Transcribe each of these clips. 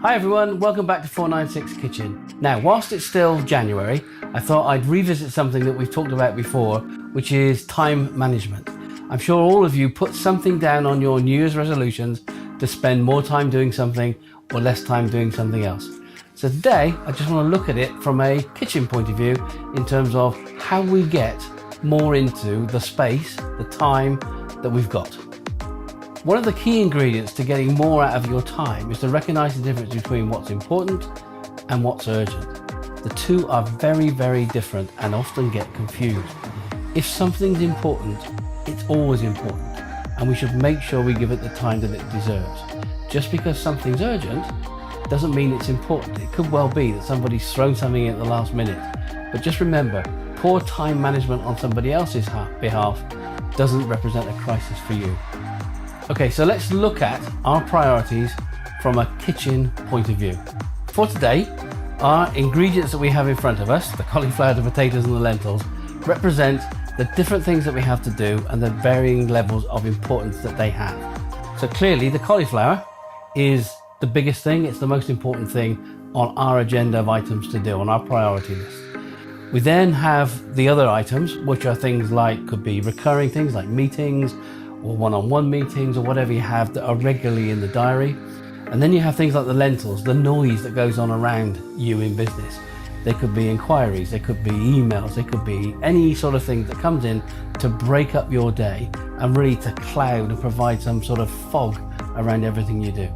Hi everyone, welcome back to 496 Kitchen. Now, whilst it's still January, I thought I'd revisit something that we've talked about before, which is time management. I'm sure all of you put something down on your New Year's resolutions to spend more time doing something or less time doing something else. So today, I just want to look at it from a kitchen point of view in terms of how we get more into the space, the time that we've got. One of the key ingredients to getting more out of your time is to recognize the difference between what's important and what's urgent. The two are very, very different and often get confused. If something's important, it's always important, and we should make sure we give it the time that it deserves. Just because something's urgent doesn't mean it's important. It could well be that somebody's thrown something in at the last minute, but just remember, poor time management on somebody else's behalf doesn't represent a crisis for you. Okay, so let's look at our priorities from a kitchen point of view. For today, our ingredients that we have in front of us, the cauliflower, the potatoes and the lentils, represent the different things that we have to do and the varying levels of importance that they have. So clearly the cauliflower is the biggest thing, it's the most important thing on our agenda of items to do, on our priority list. We then have the other items, which are things like, could be recurring things like meetings, or one-on-one meetings or whatever you have that are regularly in the diary. And then you have things like the lentils, the noise that goes on around you in business. They could be inquiries, they could be emails, they could be any sort of thing that comes in to break up your day and really to cloud and provide some sort of fog around everything you do.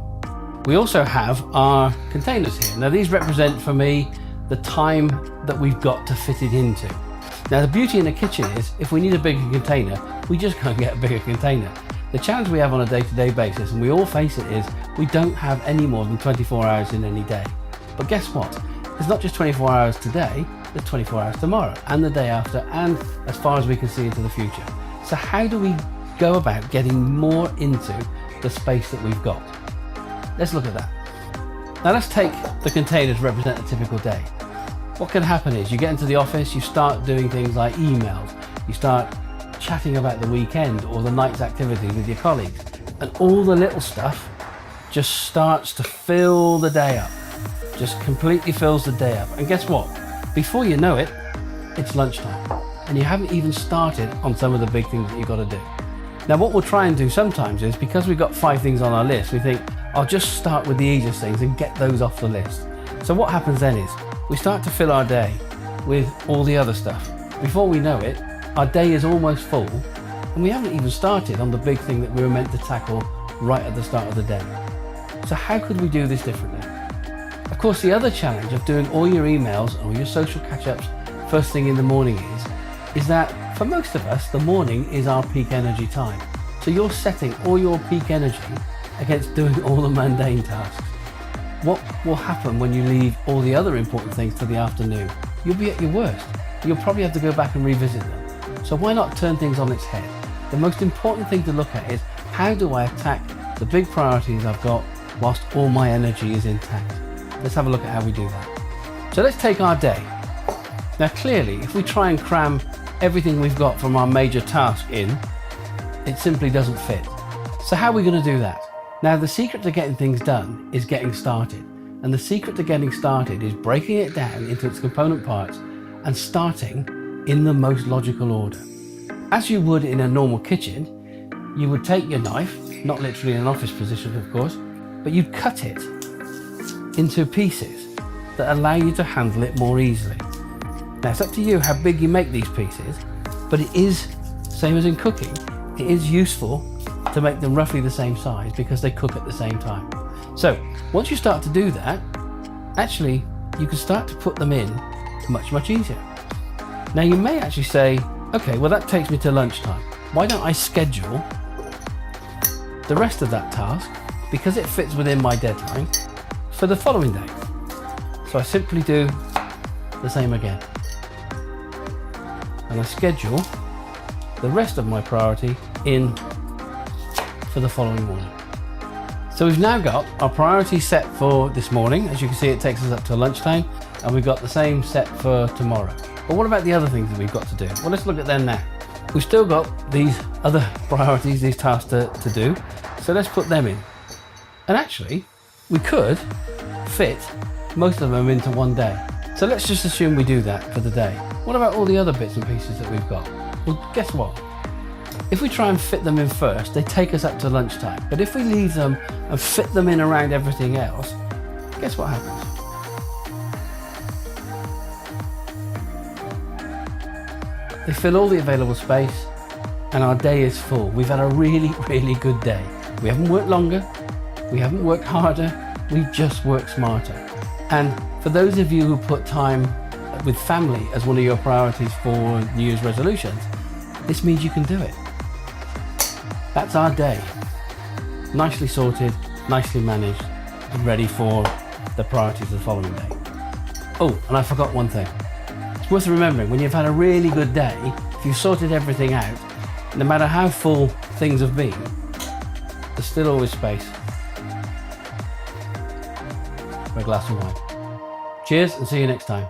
We also have our containers here. Now these represent for me the time that we've got to fit it into. Now the beauty in a kitchen is, if we need a bigger container, we just go and get a bigger container. The challenge we have on a day-to-day basis, and we all face it, is we don't have any more than 24 hours in any day. But guess what? There's not just 24 hours today, there's 24 hours tomorrow, and the day after, and as far as we can see into the future. So how do we go about getting more into the space that we've got? Let's look at that. Now let's take the containers to represent a typical day. What can happen is you get into the office, you start doing things like emails, you start chatting about the weekend or the night's activities with your colleagues, and all the little stuff just starts to fill the day up, just completely fills the day up. And guess what? Before you know it, it's lunchtime, and you haven't even started on some of the big things that you've got to do. Now what we'll try and do sometimes is, because we've got 5 things on our list, we think, I'll just start with the easiest things and get those off the list. So what happens then is, we start to fill our day with all the other stuff. Before we know it, our day is almost full, and we haven't even started on the big thing that we were meant to tackle right at the start of the day. So how could we do this differently? Of course, the other challenge of doing all your emails or your social catch-ups first thing in the morning is that for most of us, the morning is our peak energy time. So you're setting all your peak energy against doing all the mundane tasks. What will happen when you leave all the other important things to the afternoon? You'll be at your worst. You'll probably have to go back and revisit them. So why not turn things on its head? The most important thing to look at is, how do I attack the big priorities I've got whilst all my energy is intact? Let's have a look at how we do that. So let's take our day. Now clearly, if we try and cram everything we've got from our major task in, it simply doesn't fit. So how are we going to do that? Now the secret to getting things done is getting started. And the secret to getting started is breaking it down into its component parts and starting in the most logical order. As you would in a normal kitchen, you would take your knife, not literally in an office position of course, but you'd cut it into pieces that allow you to handle it more easily. Now it's up to you how big you make these pieces, but it is, same as in cooking, it is useful to make them roughly the same size because they cook at the same time. So once you start to do that, actually you can start to put them in much, much easier. Now you may actually say, okay, well that takes me to lunchtime. Why don't I schedule the rest of that task, because it fits within my deadline, for the following day? So I simply do the same again. And I schedule the rest of my priority in for the following morning. So we've now got our priority set for this morning. As you can see, it takes us up to lunchtime, and we've got the same set for tomorrow. But what about the other things that we've got to do? Well, let's look at them now. We've still got these other priorities, these tasks to do. So let's put them in. And actually, we could fit most of them into one day. So let's just assume we do that for the day. What about all the other bits and pieces that we've got? Well, guess what? If we try and fit them in first, they take us up to lunchtime. But if we leave them and fit them in around everything else, guess what happens? They fill all the available space and our day is full. We've had a really, really good day. We haven't worked longer, we haven't worked harder, we've just worked smarter. And for those of you who put time with family as one of your priorities for New Year's resolutions, this means you can do it. That's our day. Nicely sorted, nicely managed, and ready for the priorities of the following day. Oh, and I forgot one thing. It's worth remembering, when you've had a really good day, if you've sorted everything out, no matter how full things have been, there's still always space for a glass of wine. Cheers and see you next time.